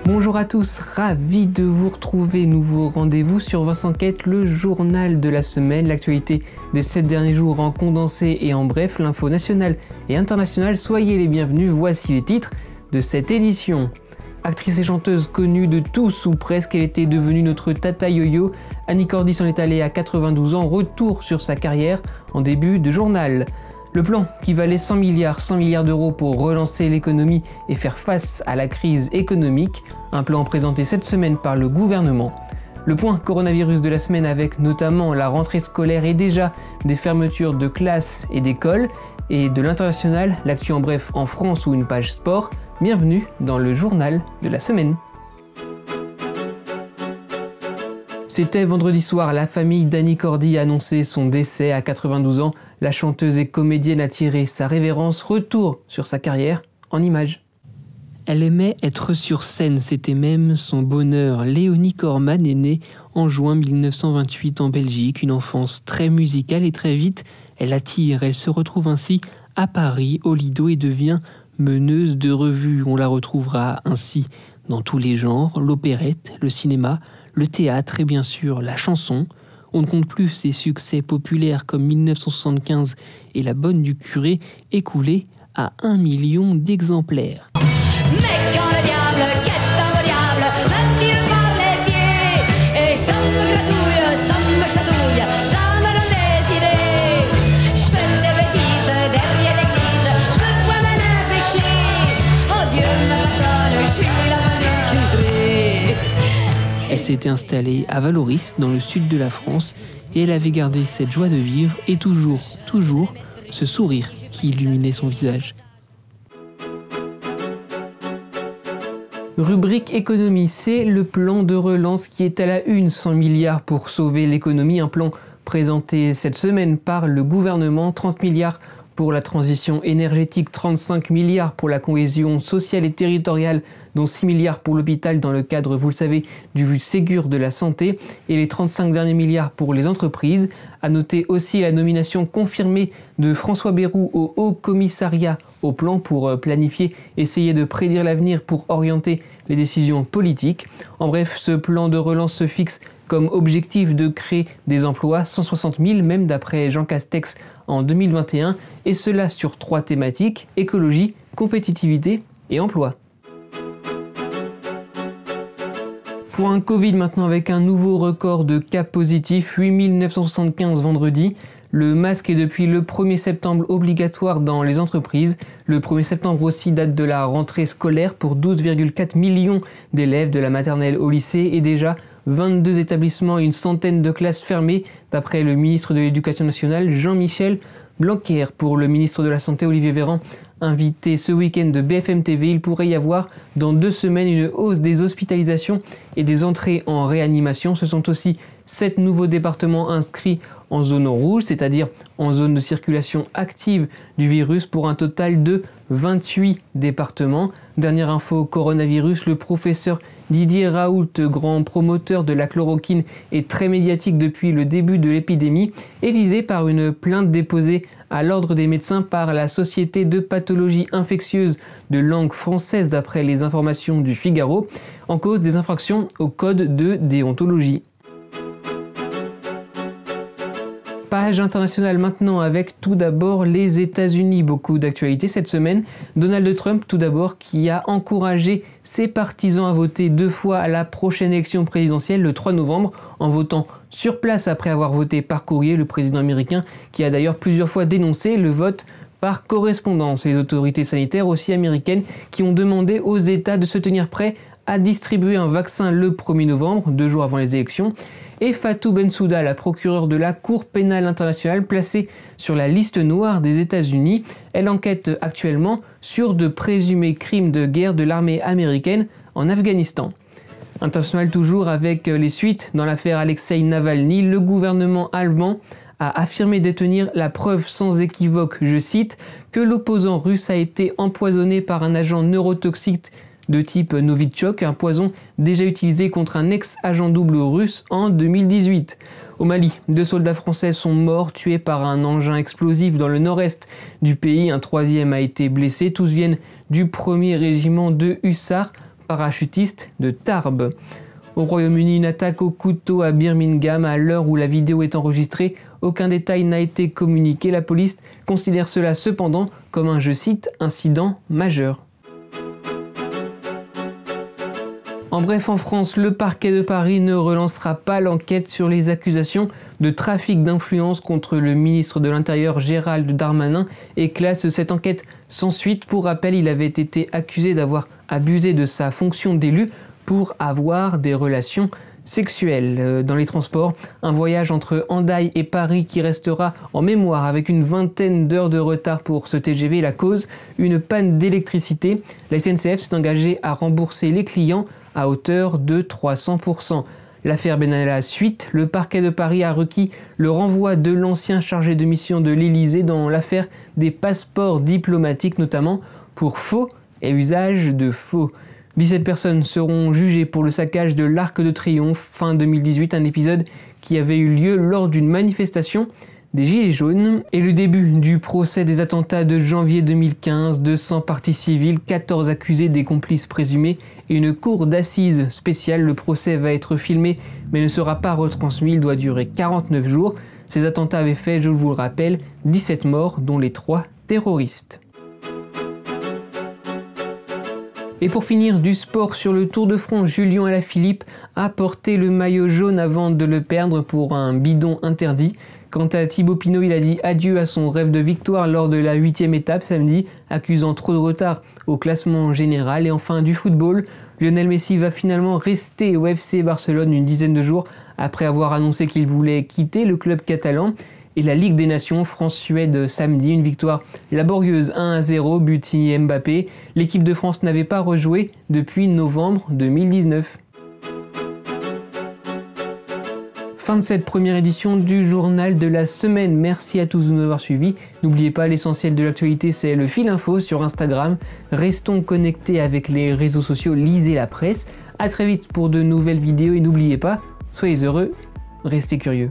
Bonjour à tous, ravi de vous retrouver. Nouveau rendez-vous sur Vincent Quête, le journal de la semaine. L'actualité des 7 derniers jours en condensé et en bref, l'info nationale et internationale. Soyez les bienvenus, voici les titres de cette édition. Actrice et chanteuse connue de tous ou presque, elle était devenue notre tata yo-yo. Annie Cordy s'en est allée à 92 ans, retour sur sa carrière en début de journal. Le plan qui valait 100 milliards d'euros pour relancer l'économie et faire face à la crise économique, un plan présenté cette semaine par le gouvernement. Le point coronavirus de la semaine avec notamment la rentrée scolaire et déjà des fermetures de classes et d'écoles, et de l'international, l'actu en bref en France ou une page sport. Bienvenue dans le journal de la semaine. C'était vendredi soir, la famille d'Annie Cordy a annoncé son décès à 92 ans. La chanteuse et comédienne a tiré sa révérence, retour sur sa carrière en images. Elle aimait être sur scène, c'était même son bonheur. Léonie Corman est née en juin 1928 en Belgique, une enfance très musicale et très vite, elle attire. Elle se retrouve ainsi à Paris, au Lido et devient meneuse de revue. On la retrouvera ainsi dans tous les genres, l'opérette, le cinéma, le théâtre et bien sûr la chanson. On ne compte plus ses succès populaires comme 1975 et La Bonne du Curé, écoulés à 1 million d'exemplaires. Mais quand le diable guette un diable, me tire par les pieds, et ça me gratouille, ça me chatouille, ça me donne des idées. Je fais des bêtises derrière l'église, je me promène un péché. Oh Dieu me pardonne, je suis la bonne curée. Elle s'était installée à Valoris, dans le sud de la France, et elle avait gardé cette joie de vivre et toujours ce sourire qui illuminait son visage. Rubrique économie, c'est le plan de relance qui est à la une, 100 milliards pour sauver l'économie, un plan présenté cette semaine par le gouvernement, 30 milliards pour la transition énergétique, 35 milliards pour la cohésion sociale et territoriale, dont 6 milliards pour l'hôpital dans le cadre, vous le savez, du Ségur de la santé, et les 35 derniers milliards pour les entreprises. À noter aussi la nomination confirmée de François Bayrou au Haut Commissariat au plan pour planifier, essayer de prédire l'avenir pour orienter les décisions politiques. En bref, ce plan de relance se fixe comme objectif de créer des emplois, 160 000 même d'après Jean Castex en 2021, et cela sur 3 thématiques, écologie, compétitivité et emploi. Point Covid maintenant avec un nouveau record de cas positifs, 8 975 vendredi. Le masque est depuis le 1er septembre obligatoire dans les entreprises. Le 1er septembre aussi date de la rentrée scolaire pour 12,4 millions d'élèves de la maternelle au lycée et déjà 22 établissements et une centaine de classes fermées d'après le ministre de l'Éducation nationale Jean-Michel Blanquer. Pour le ministre de la Santé Olivier Véran, invité ce week-end de BFM TV, il pourrait y avoir dans 2 semaines une hausse des hospitalisations et des entrées en réanimation. Ce sont aussi 7 nouveaux départements inscrits en zone rouge, c'est-à-dire en zone de circulation active du virus pour un total de 28 départements. Dernière info coronavirus, le professeur Didier Raoult, grand promoteur de la chloroquine et très médiatique depuis le début de l'épidémie, est visé par une plainte déposée à l'ordre des médecins par la Société de pathologie infectieuse de langue française d'après les informations du Figaro, en cause des infractions au code de déontologie. Page internationale maintenant avec tout d'abord les États-Unis. Beaucoup d'actualités cette semaine. Donald Trump tout d'abord qui a encouragé ses partisans à voter 2 fois à la prochaine élection présidentielle le 3 novembre en votant sur place après avoir voté par courrier. Le président américain qui a d'ailleurs plusieurs fois dénoncé le vote par correspondance. Les autorités sanitaires aussi américaines qui ont demandé aux États de se tenir prêts à distribuer un vaccin le 1er novembre, 2 jours avant les élections. Et Fatou Bensouda, la procureure de la Cour pénale internationale, placée sur la liste noire des États-Unis. Elle enquête actuellement sur de présumés crimes de guerre de l'armée américaine en Afghanistan. International toujours avec les suites dans l'affaire Alexei Navalny. Le gouvernement allemand a affirmé détenir la preuve sans équivoque, je cite, que l'opposant russe a été empoisonné par un agent neurotoxique de type Novichok, un poison déjà utilisé contre un ex-agent double russe en 2018. Au Mali, 2 soldats français sont morts, tués par un engin explosif dans le nord-est du pays. Un 3e a été blessé. Tous viennent du 1er régiment de hussards parachutiste de Tarbes. Au Royaume-Uni, une attaque au couteau à Birmingham. À l'heure où la vidéo est enregistrée, aucun détail n'a été communiqué. La police considère cela cependant comme un, je cite, incident majeur. En bref, en France, le parquet de Paris ne relancera pas l'enquête sur les accusations de trafic d'influence contre le ministre de l'Intérieur Gérald Darmanin et classe cette enquête sans suite. Pour rappel, il avait été accusé d'avoir abusé de sa fonction d'élu pour avoir des relations sexuelles. Dans les transports, un voyage entre Hendaye et Paris qui restera en mémoire avec une vingtaine d'heures de retard pour ce TGV. La cause, une panne d'électricité. La SNCF s'est engagée à rembourser les clients à hauteur de 300%. L'affaire Benalla suite, le parquet de Paris a requis le renvoi de l'ancien chargé de mission de l'Élysée dans l'affaire des passeports diplomatiques, notamment pour faux et usage de faux. 17 personnes seront jugées pour le saccage de l'Arc de Triomphe fin 2018, un épisode qui avait eu lieu lors d'une manifestation des Gilets jaunes. Et le début du procès des attentats de janvier 2015, 200 parties civiles, 14 accusés, des complices présumés et une cour d'assises spéciale. Le procès va être filmé mais ne sera pas retransmis, il doit durer 49 jours. Ces attentats avaient fait, je vous le rappelle, 17 morts, dont les 3 terroristes. Et pour finir, du sport sur le Tour de France, Julien Alaphilippe a porté le maillot jaune avant de le perdre pour un bidon interdit. Quant à Thibaut Pinot, il a dit adieu à son rêve de victoire lors de la 8e étape samedi, accusant trop de retard au classement général. Et enfin, du football, Lionel Messi va finalement rester au FC Barcelone une dizaine de jours après avoir annoncé qu'il voulait quitter le club catalan. Et la Ligue des Nations, France-Suède samedi, une victoire laborieuse 1-0, but signé Mbappé. L'équipe de France n'avait pas rejoué depuis novembre 2019. Fin de cette première édition du journal de la semaine. Merci à tous de nous avoir suivis. N'oubliez pas, l'essentiel de l'actualité, c'est le fil info sur Instagram. Restons connectés avec les réseaux sociaux, lisez la presse. À très vite pour de nouvelles vidéos et n'oubliez pas, soyez heureux, restez curieux.